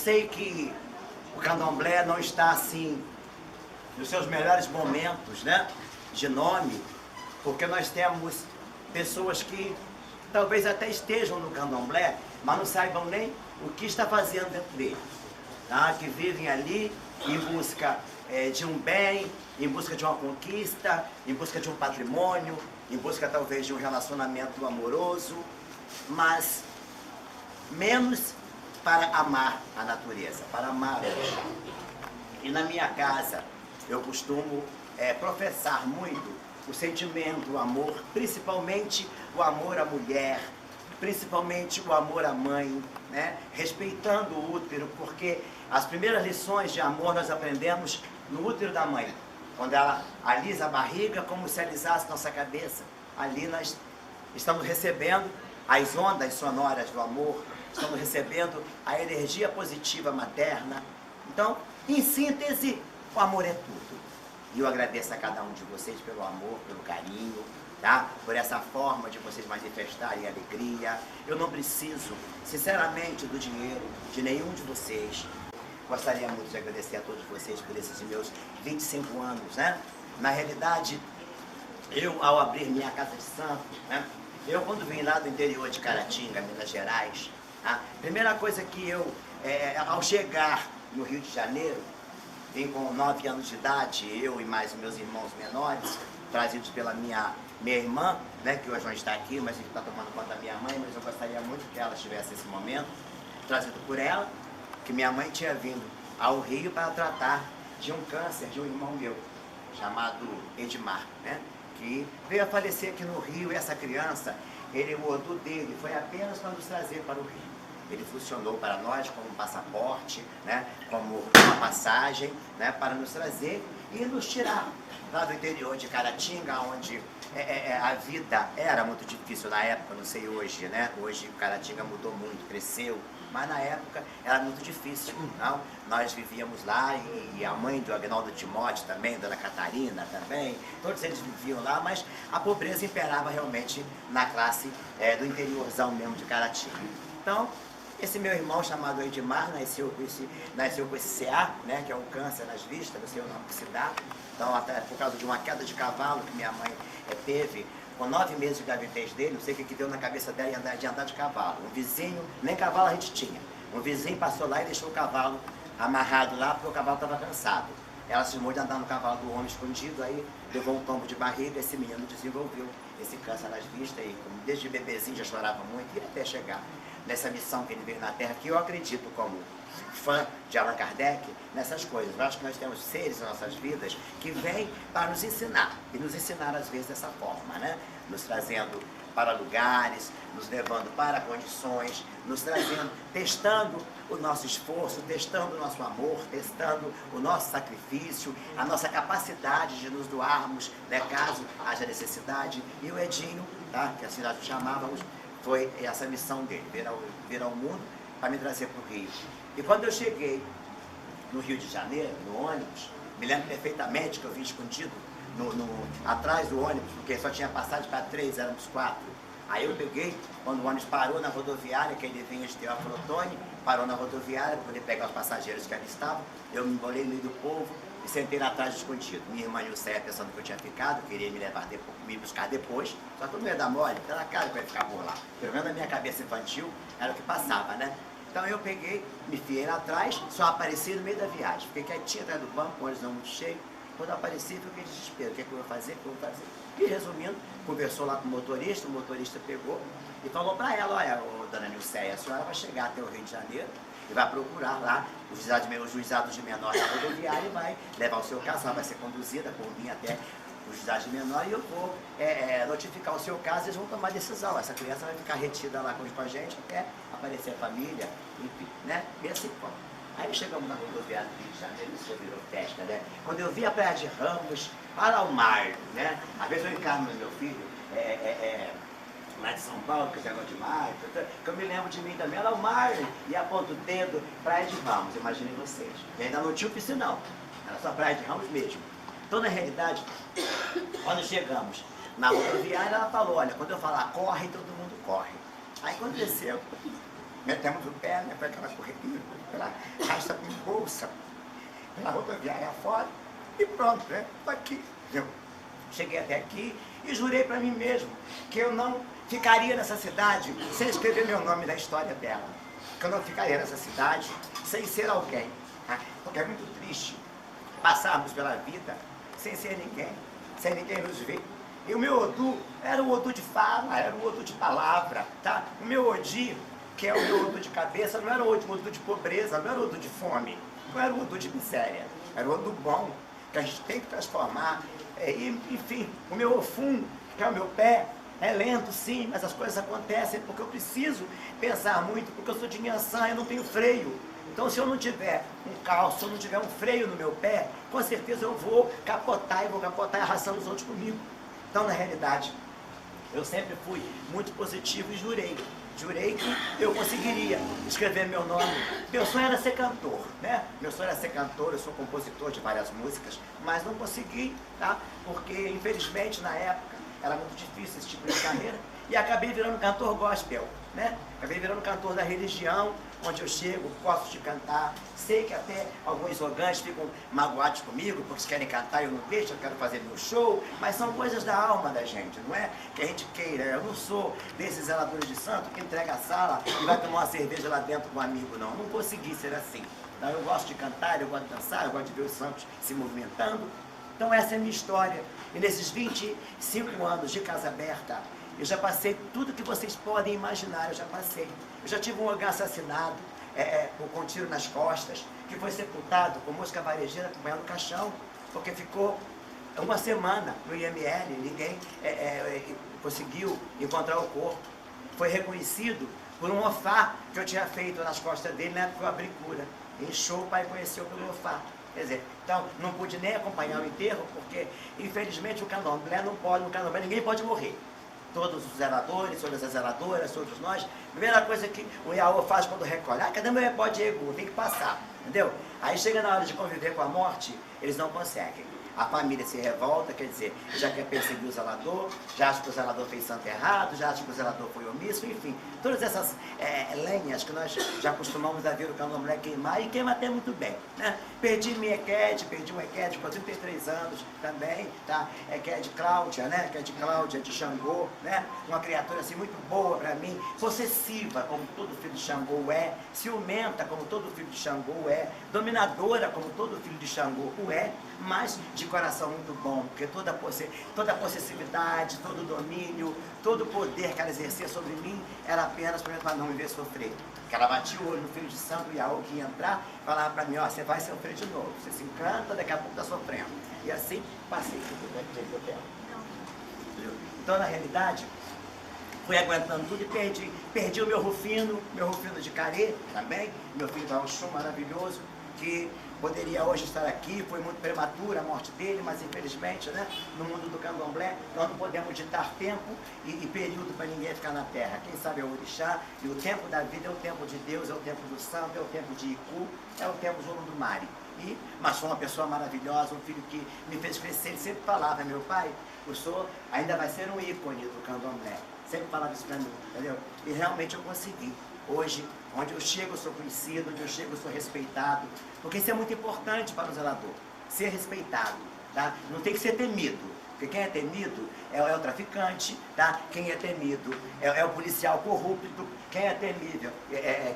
sei que o candomblé não está assim nos seus melhores momentos, né, de nome, porque nós temos pessoas que talvez até estejam no candomblé, mas não saibam nem o que está fazendo dentro dele, tá? Que vivem ali em busca de um bem, em busca de uma conquista, em busca de um patrimônio, em busca talvez de um relacionamento amoroso, mas menos para amar a natureza, para amar o chão. E na minha casa eu costumo professar muito o sentimento, o amor, principalmente o amor à mulher, principalmente o amor à mãe, né? Respeitando o útero, porque as primeiras lições de amor nós aprendemos no útero da mãe, quando ela alisa a barriga como se alisasse nossa cabeça. Ali nós estamos recebendo as ondas sonoras do amor, estamos recebendo a energia positiva materna. Então, em síntese, o amor é tudo. E eu agradeço a cada um de vocês pelo amor, pelo carinho, tá? Por essa forma de vocês manifestarem alegria. Eu não preciso, sinceramente, do dinheiro de nenhum de vocês. Gostaria muito de agradecer a todos vocês por esses meus 25 anos, né? Na realidade, eu, ao abrir minha casa de santo, né? Eu, quando vim lá do interior de Caratinga, Minas Gerais, a primeira coisa que eu, ao chegar no Rio de Janeiro, vim com 9 anos de idade, eu e mais meus irmãos menores, trazidos pela minha irmã, né, que hoje não está aqui, mas está tomando conta da minha mãe, mas eu gostaria muito que ela estivesse nesse momento, trazido por ela, que minha mãe tinha vindo ao Rio para tratar de um câncer de um irmão meu, chamado Edmar, né, que veio a falecer aqui no Rio. E essa criança, o odor dele foi apenas para nos trazer para o Rio. Ele funcionou para nós como um passaporte, né, como uma passagem, né, para nos trazer e nos tirar lá do interior de Caratinga, onde a vida era muito difícil na época, não sei hoje, né? Hoje Caratinga mudou muito, cresceu, mas na época era muito difícil, não? Nós vivíamos lá e a mãe do Agnaldo Timóteo também, Dona Catarina também, todos eles viviam lá, mas a pobreza imperava realmente na classe do interiorzão mesmo de Caratinga. Então, esse meu irmão chamado Edmar nasceu com esse CA, né, que é um câncer nas vistas, não sei o nome que se dá. Então, até por causa de uma queda de cavalo que minha mãe teve, com 9 meses de gravidez dele, não sei o que deu na cabeça dela de andar de cavalo. Um vizinho, nem cavalo a gente tinha, um vizinho passou lá e deixou o cavalo amarrado lá porque o cavalo estava cansado. Ela se cismou de andar no cavalo do homem escondido, aí levou um tombo de barriga, esse menino desenvolveu esse câncer nas vistas e desde bebezinho já chorava muito e até chegar nessa missão que ele veio na Terra, que eu acredito como fã de Allan Kardec, nessas coisas. Eu acho que nós temos seres nas nossas vidas que vêm para nos ensinar, e nos ensinar às vezes dessa forma, né? Nos trazendo para lugares, nos levando para condições, nos trazendo, testando o nosso esforço, testando o nosso amor, testando o nosso sacrifício, a nossa capacidade de nos doarmos, né, caso haja necessidade. E o Edinho, tá, que assim nós o chamávamos, foi essa missão dele, vir ao mundo para me trazer para o Rio. E quando eu cheguei no Rio de Janeiro, no ônibus, me lembro perfeitamente que eu vim escondido atrás do ônibus, porque só tinha passagem para 3, éramos 4. Aí eu peguei, quando o ônibus parou na rodoviária, que ele vinha de Teófilo Otoni, parou na rodoviária para poder pegar os passageiros que ali estavam, eu me embolei no meio do povo e sentei lá atrás escondido. Minha irmã Nilceia, pensando que eu tinha ficado, queria me levar depois, me buscar depois, só que eu não ia dar mole, pela cara que eu ia ficar por lá. Pelo menos na minha cabeça infantil, era o que passava, né? Então eu peguei, me fiei lá atrás, só apareci no meio da viagem. Fiquei quietinho atrás do banco, com o ônibus não muito cheio. Quando eu apareci, fiquei de desespero. O que é que eu vou fazer? O que eu vou fazer? E resumindo, conversou lá com o motorista pegou e falou para ela: olha, dona Nilceia, a senhora vai chegar até o Rio de Janeiro e vai procurar lá os juizados de menor da rodoviária e vai levar o seu caso, ela vai ser conduzida por mim até os juizados de menor e eu vou notificar o seu caso e eles vão tomar decisão. Essa criança vai ficar retida lá com a gente até aparecer a família, enfim, né? E assim, pô. Aí chegamos na rodoviária do Rio de Janeiro, isso virou festa, né? Quando eu vi a Praia de Ramos, para o mar, né? Às vezes eu encarno no meu filho, lá de São Paulo, que é negócio de mar, que eu me lembro de mim também, era o mar, e aponto o dedo, Praia de Ramos, imaginem vocês. E ainda não tinha o piscinão, era só Praia de Ramos mesmo. Então, na realidade, quando chegamos na rodoviária, ela falou: olha, quando eu falar corre, todo mundo corre. Aí quando desceu, metemos o pé, né, para aquela correria, pela rasta com bolsa, pela rodoviária fora, e pronto, né? Estou aqui. Eu cheguei até aqui e jurei para mim mesmo que eu não ficaria nessa cidade sem escrever meu nome na história dela. Que eu não ficaria nessa cidade sem ser alguém. Tá? Porque é muito triste passarmos pela vida sem ser ninguém, sem ninguém nos ver. E o meu Odu era o Odu de fala, era o Odu de palavra, tá? O meu Odi, que é o meu Odu de cabeça, não era o Odu de pobreza, não era o Odu de fome, não era o Odu de miséria, era o Odu bom, que a gente tem que transformar. Enfim, o meu Ofum, que é o meu pé, é lento sim, mas as coisas acontecem porque eu preciso pensar muito, porque eu sou de Nhançã, eu não tenho freio. Então, se eu não tiver um calço, se eu não tiver um freio no meu pé, com certeza eu vou capotar e vou capotar arrastando os outros comigo. Então, na realidade, eu sempre fui muito positivo e jurei que eu conseguiria escrever meu nome. Meu sonho era ser cantor, né? Meu sonho era ser cantor, eu sou compositor de várias músicas, mas não consegui, tá? Porque, infelizmente, na época, era muito difícil esse tipo de carreira, e acabei virando cantor gospel, né? Acabei virando cantor da religião, onde eu chego, gosto de cantar, sei que até alguns orgãs ficam magoados comigo, porque se querem cantar eu não deixo, eu quero fazer meu show, mas são coisas da alma da gente, não é que a gente queira. Eu não sou desses zeladores de santo que entrega a sala e vai tomar uma cerveja lá dentro com um amigo, não. Não consegui ser assim. Então, eu gosto de cantar, eu gosto de dançar, eu gosto de ver os santos se movimentando. Então essa é a minha história. E nesses 25 anos de Casa Aberta, eu já passei tudo que vocês podem imaginar, eu já passei. Eu já tive um orgã assassinado, com um tiro nas costas, que foi sepultado com mosca varejeira acompanhando o caixão, porque ficou uma semana no IML, ninguém conseguiu encontrar o corpo. Foi reconhecido por um ofá que eu tinha feito nas costas dele, na época que eu abri cura. Inchou, o pai conheceu pelo ofá. Quer dizer, então, não pude nem acompanhar o enterro, porque, infelizmente, o candomblé não pode, no candomblé ninguém pode morrer. Todos os zeladores, todas as zeladoras, todos nós, a primeira coisa que o Iaô faz quando recolhe, cadê meu epó de Egu? Tem que passar, entendeu? Aí chega na hora de conviver com a morte, eles não conseguem. A família se revolta, quer dizer, já quer perseguir o zelador, já acha que o zelador fez santo errado, já acha que o zelador foi omisso, enfim. Todas essas lenhas que nós já costumamos a ver o candomblé queimar, e queima até muito bem, né? Perdi minha Equede, perdi uma Equede com 33 anos também, tá? Equede Cláudia, né? Equede Cláudia de Xangô, né? Uma criatura assim muito boa para mim, possessiva, como todo filho de Xangô é, ciumenta, como todo filho de Xangô é, dominadora, como todo filho de Xangô o é, mas de coração muito bom, porque toda a possessividade, todo o domínio, todo o poder que ela exercia sobre mim era apenas para não me ver sofrer. Porque ela batia o olho no filho de santo Iaô que ia entrar, falava para mim, ó, você vai sofrer de novo, você se encanta, daqui a pouco está sofrendo. E assim passei tudo que eu quero. Então, na realidade, fui aguentando tudo e perdi o meu Rufino de Carê também, meu filho Valchum maravilhoso, que poderia hoje estar aqui, foi muito prematura a morte dele, mas infelizmente, né, no mundo do candomblé, nós não podemos ditar tempo e período para ninguém ficar na terra. Quem sabe é o orixá, e o tempo da vida é o tempo de Deus, é o tempo do santo, é o tempo de Iku, é o tempo do Olodumare. Mas foi uma pessoa maravilhosa, um filho que me fez crescer. Ele sempre falava, meu pai, o senhor ainda vai ser um ícone do candomblé. Sempre falava isso para mim, entendeu? E realmente eu consegui. Hoje, onde eu chego, eu sou conhecido, onde eu chego, eu sou respeitado, porque isso é muito importante para o zelador, ser respeitado, tá? Não tem que ser temido, porque quem é temido é o traficante, tá? Quem é temido é o policial corrupto, quem é temível,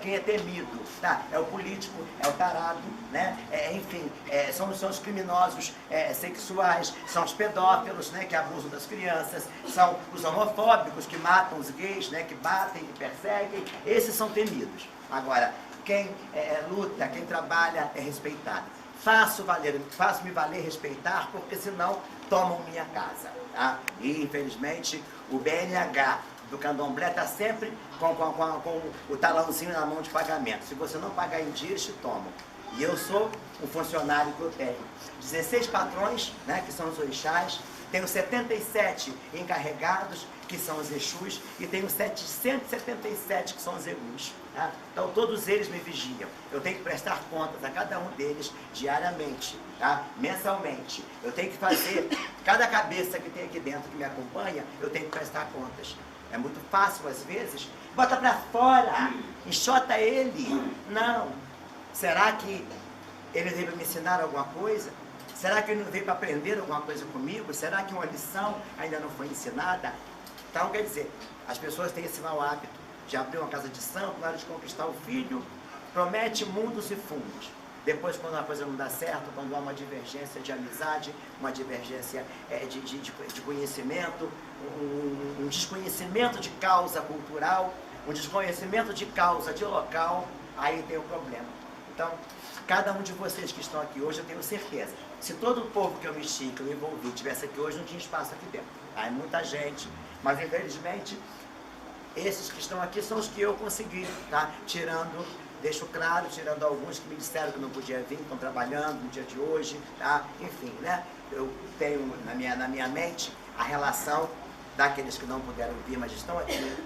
quem é temido, tá? É o político, é o tarado, né? Enfim, são os criminosos sexuais, são os pedófilos, né? Que abusam das crianças, são os homofóbicos que matam os gays, né? Que batem, que perseguem, esses são temidos. Agora, quem luta, quem trabalha é respeitado. Faço-me valer, respeitar, porque senão tomam minha casa, tá? E infelizmente o BNH do candomblé está sempre com o talãozinho na mão de pagamento. Se você não pagar em dia, eles te tomam. E eu sou um funcionário que eu tenho 16 patrões, né, que são os orixás, tenho 77 encarregados, que são os Exus, e tenho 777 que são os Eguns. Tá? Então todos eles me vigiam. Eu tenho que prestar contas a cada um deles diariamente, tá? Mensalmente. Eu tenho que fazer, cada cabeça que tem aqui dentro que me acompanha, eu tenho que prestar contas. É muito fácil, às vezes, bota pra fora, enxota ele. Não. Será que ele veio me ensinar alguma coisa? Será que ele não veio para aprender alguma coisa comigo? Será que uma lição ainda não foi ensinada? Então, quer dizer, as pessoas têm esse mau hábito de abrir uma casa de santo na hora de conquistar o filho, promete mundos e fundos. Depois, quando uma coisa não dá certo, quando há uma divergência de amizade, uma divergência de conhecimento, um desconhecimento de causa cultural, um desconhecimento de causa de local, aí tem o problema. Então, cada um de vocês que estão aqui hoje, eu tenho certeza, se todo o povo que eu mexi, que eu envolvi, tivesse aqui hoje, não tinha espaço aqui dentro. Há muita gente, mas infelizmente, esses que estão aqui são os que eu consegui, tá? Tirando, deixo claro, tirando alguns que me disseram que não podia vir, estão trabalhando no dia de hoje, tá? Enfim, né? Eu tenho na minha mente a relação daqueles que não puderam vir, mas estão aqui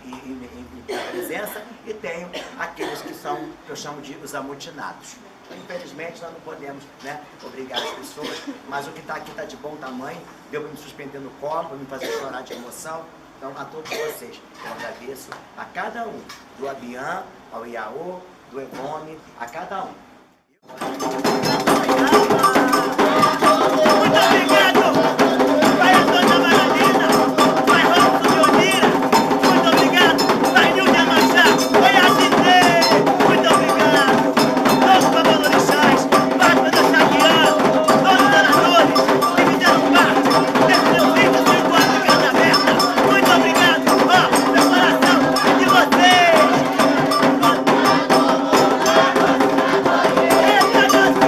em presença, e tenho aqueles que são, que eu chamo de os amotinados. Infelizmente, nós não podemos, né, obrigar as pessoas, mas o que está aqui está de bom tamanho, deu para me suspender no colo, para me fazer chorar de emoção. Então, a todos vocês, eu agradeço a cada um, do Abian, ao Iaô, do Evone, a cada um. Muito obrigado! Vai Antônia Maralina, vai Robson de Olira, muito obrigado! Vai Nilda Machado, vai Agitê, muito obrigado! Todos os babalorixás, Pátria da Xavier, todos os oradores que fizeram parte desse meu vídeo do encontro Casa Aberta, muito obrigado! Ó, meu coração é de vocês! Eita, nossa,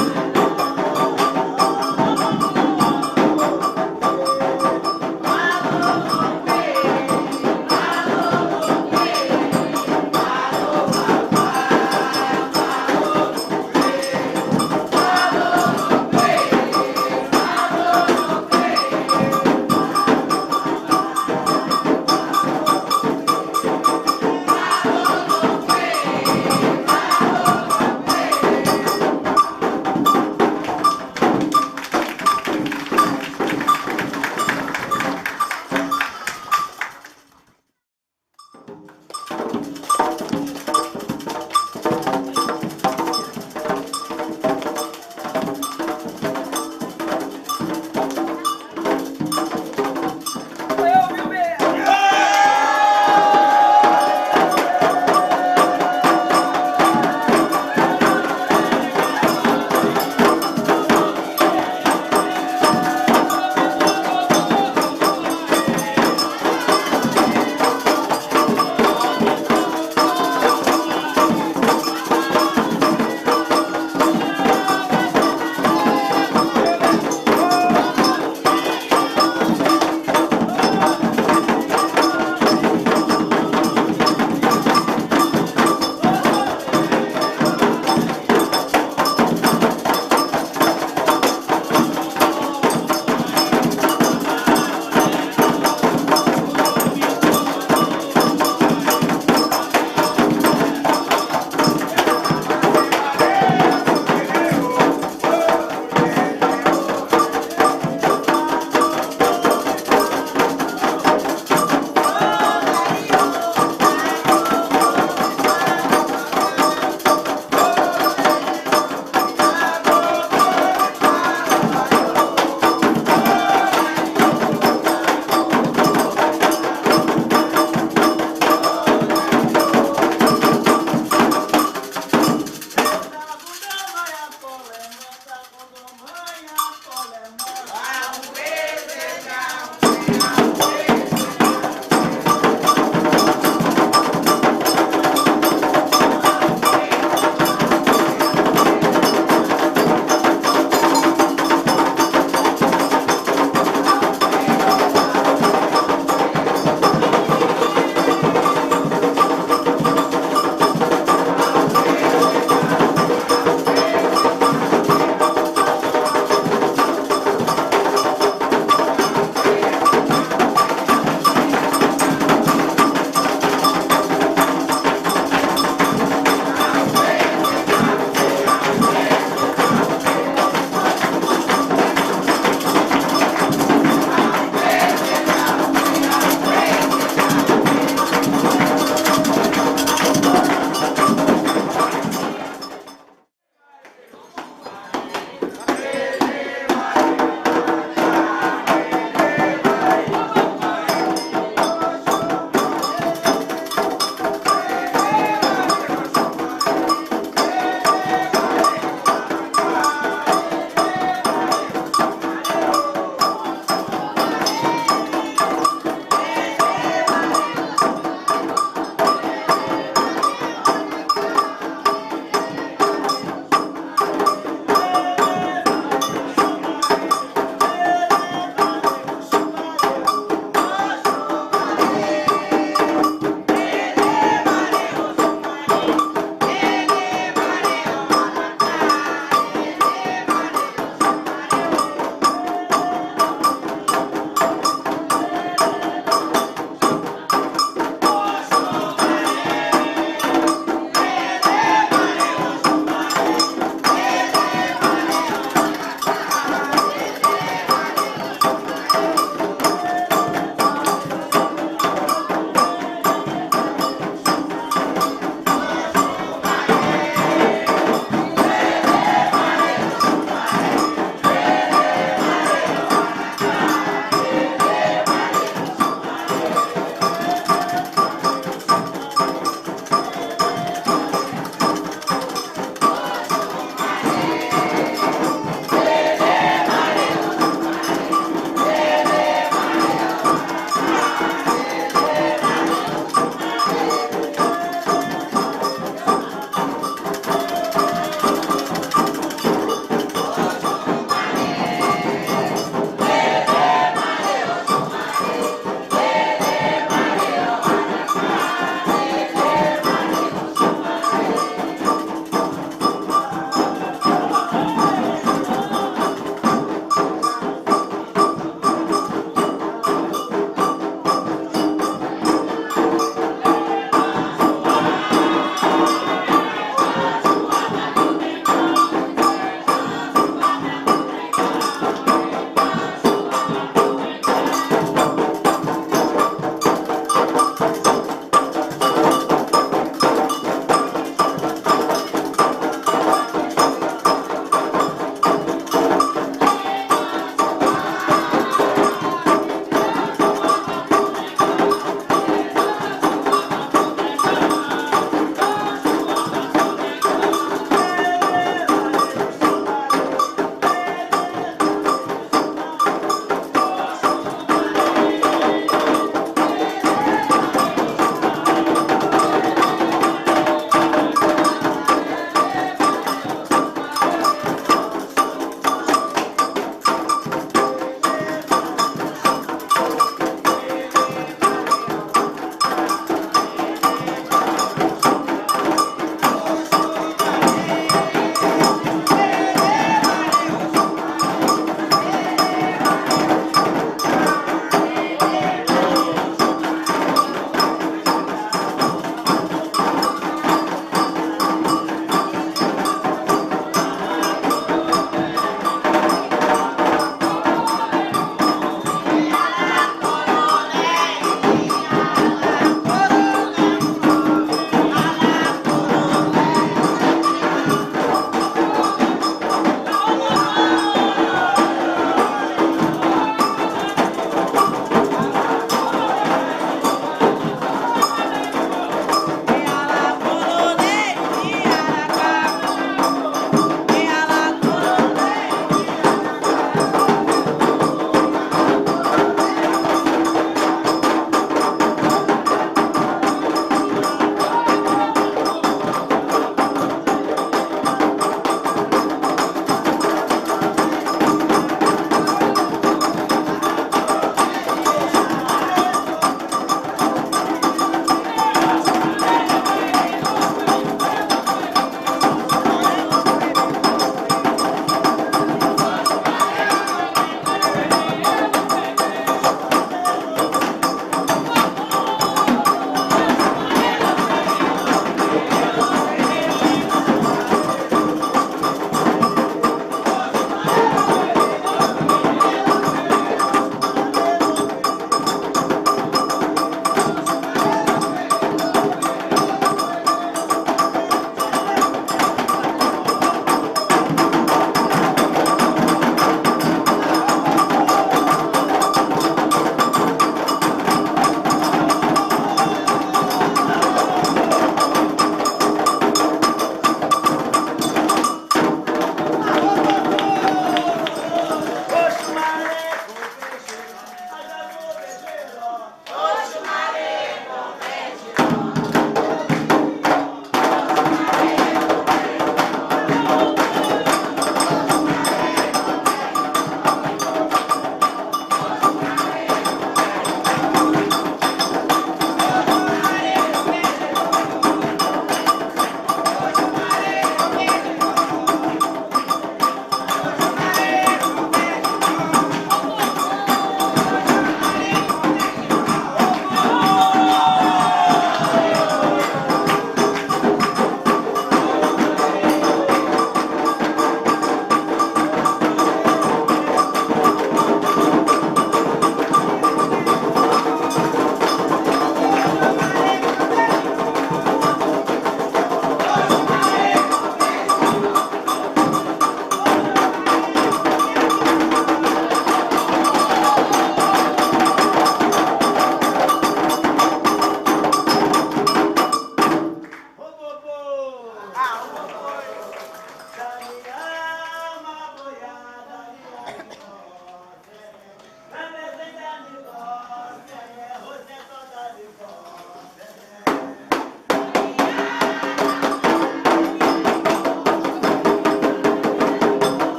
Música